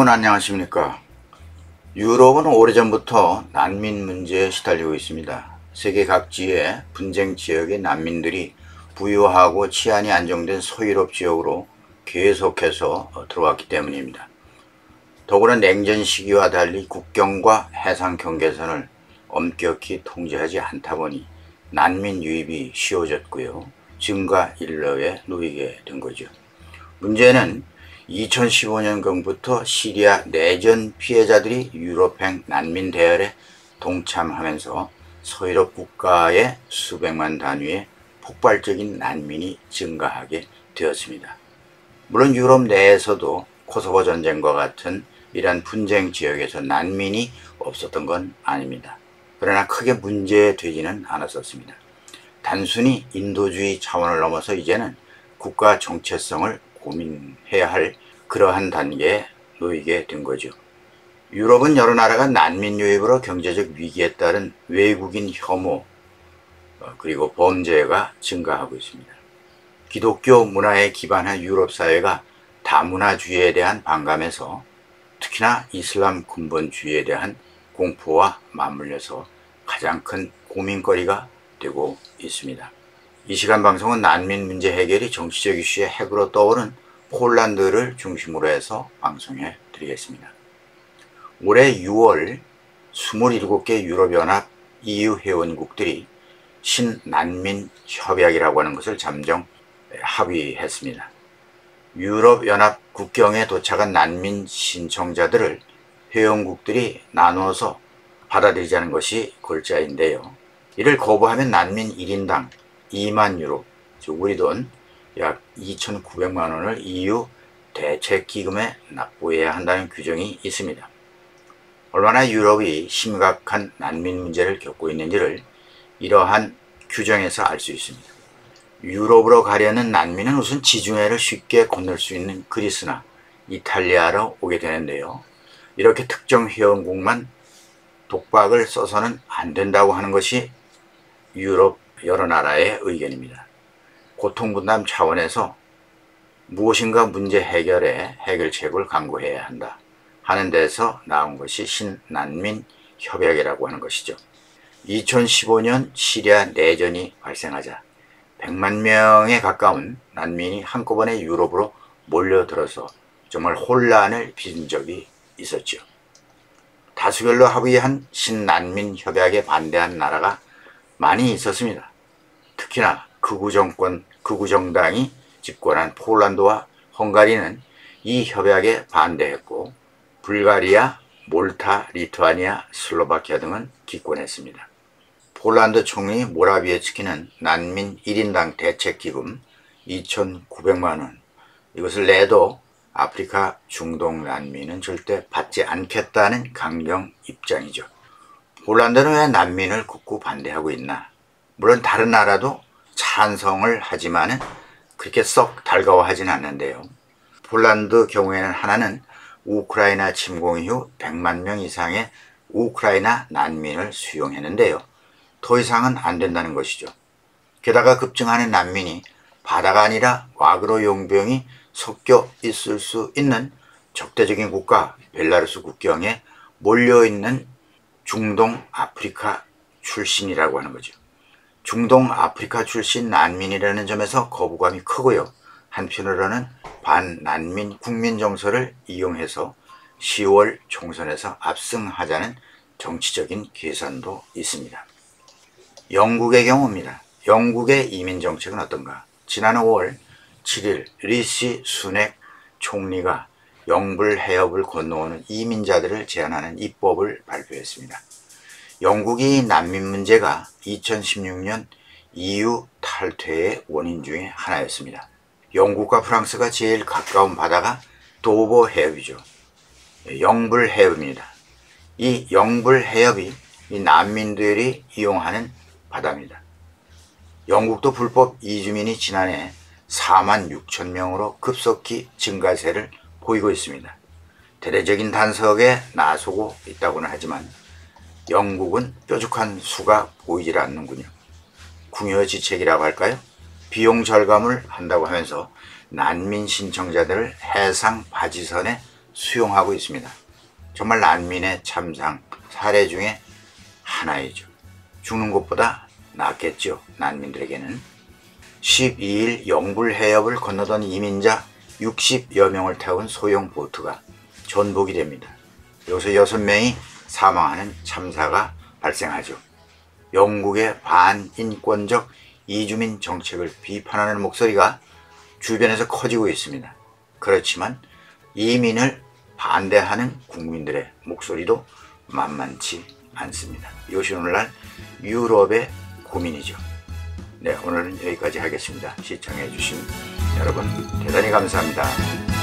여러분 안녕하십니까. 유럽은 오래전부터 난민 문제에 시달리고 있습니다. 세계 각지의 분쟁 지역의 난민들이 부유하고 치안이 안정된 소유럽 지역으로 계속해서 들어왔기 때문입니다. 더구나 냉전 시기와 달리 국경과 해상 경계선을 엄격히 통제하지 않다 보니 난민 유입이 쉬워졌고요. 증가 일로에 놓이게 된 거죠. 문제는 2015년경부터 시리아 내전 피해자들이 유럽행 난민 대열에 동참하면서 서유럽 국가의 수백만 단위의 폭발적인 난민이 증가하게 되었습니다. 물론 유럽 내에서도 코소보 전쟁과 같은 이러한 분쟁 지역에서 난민이 없었던 건 아닙니다. 그러나 크게 문제되지는 않았었습니다. 단순히 인도주의 차원을 넘어서 이제는 국가 정체성을 고민해야 할 그러한 단계에 놓이게 된 거죠. 유럽은 여러 나라가 난민 유입으로 경제적 위기에 따른 외국인 혐오 그리고 범죄가 증가하고 있습니다. 기독교 문화에 기반한 유럽 사회가 다문화주의에 대한 반감에서 특히나 이슬람 근본주의에 대한 공포와 맞물려서 가장 큰 고민거리가 되고 있습니다. 이 시간 방송은 난민 문제 해결이 정치적 이슈의 핵으로 떠오른 폴란드를 중심으로 해서 방송해 드리겠습니다. 올해 6월 27개 유럽연합 EU 회원국들이 신난민 협약이라고 하는 것을 잠정 합의했습니다. 유럽연합 국경에 도착한 난민 신청자들을 회원국들이 나누어서 받아들이자는 것이 골자인데요. 이를 거부하면 난민 1인당 2만 유로, 즉 우리 돈 약 2,900만 원을 EU 대책기금에 납부해야 한다는 규정이 있습니다. 얼마나 유럽이 심각한 난민 문제를 겪고 있는지를 이러한 규정에서 알 수 있습니다. 유럽으로 가려는 난민은 우선 지중해를 쉽게 건널 수 있는 그리스나 이탈리아로 오게 되는데요. 이렇게 특정 회원국만 독박을 써서는 안 된다고 하는 것이 유럽 여러 나라의 의견입니다. 고통분담 차원에서 무엇인가 문제 해결에 해결책을 강구해야 한다 하는 데서 나온 것이 신난민 협약이라고 하는 것이죠. 2015년 시리아 내전이 발생하자 100만 명에 가까운 난민이 한꺼번에 유럽으로 몰려들어서 정말 혼란을 빚은 적이 있었죠. 다수결로 합의한 신난민 협약에 반대한 나라가 많이 있었습니다. 특히나 극우 정당이 집권한 폴란드와 헝가리는 이 협약에 반대했고 불가리아, 몰타, 리투아니아, 슬로바키아 등은 기권했습니다. 폴란드 총리 모라비에츠키는 난민 1인당 대책기금 2,900만 원 이것을 내도 아프리카 중동 난민은 절대 받지 않겠다는 강경 입장이죠. 폴란드는 왜 난민을 극구 반대하고 있나? 물론 다른 나라도 찬성을 하지만은 그렇게 썩 달가워하진 않는데요. 폴란드 경우에는 하나는 우크라이나 침공 이후 100만 명 이상의 우크라이나 난민을 수용했는데요. 더 이상은 안 된다는 것이죠. 게다가 급증하는 난민이 바다가 아니라 와그로 용병이 섞여 있을 수 있는 적대적인 국가 벨라루스 국경에 몰려있는 중동 아프리카 출신이라고 하는 거죠. 중동 아프리카 출신 난민이라는 점에서 거부감이 크고요. 한편으로는 반난민 국민정서를 이용해서 10월 총선에서 압승하자는 정치적인 계산도 있습니다. 영국의 경우입니다. 영국의 이민정책은 어떤가? 지난 5월 7일 리시 수넥 총리가 영불해협을 건너오는 이민자들을 제한하는 입법을 발표했습니다. 영국이 난민 문제가 2016년 EU 탈퇴의 원인 중에 하나였습니다. 영국과 프랑스가 제일 가까운 바다가 도버 해협이죠. 영불 해협입니다. 이 영불 해협이 이 난민들이 이용하는 바다입니다. 영국도 불법 이주민이 지난해 4만 6천 명으로 급속히 증가세를 보이고 있습니다. 대대적인 단속에 나서고 있다고는 하지만 영국은 뾰족한 수가 보이질 않는군요. 궁여지책이라고 할까요? 비용 절감을 한다고 하면서 난민 신청자들을 해상 바지선에 수용하고 있습니다. 정말 난민의 참상 사례 중에 하나이죠. 죽는 것보다 낫겠죠. 난민들에게는. 12일 영불 해협을 건너던 이민자 60여 명을 태운 소형 보트가 전복이 됩니다. 여기서 6명이 사망하는 참사가 발생하죠. 영국의 반인권적 이주민 정책을 비판하는 목소리가 주변에서 커지고 있습니다. 그렇지만 이민을 반대하는 국민들의 목소리도 만만치 않습니다. 이것이 오늘날 유럽의 고민이죠. 네, 오늘은 여기까지 하겠습니다. 시청해 주신 여러분 대단히 감사합니다.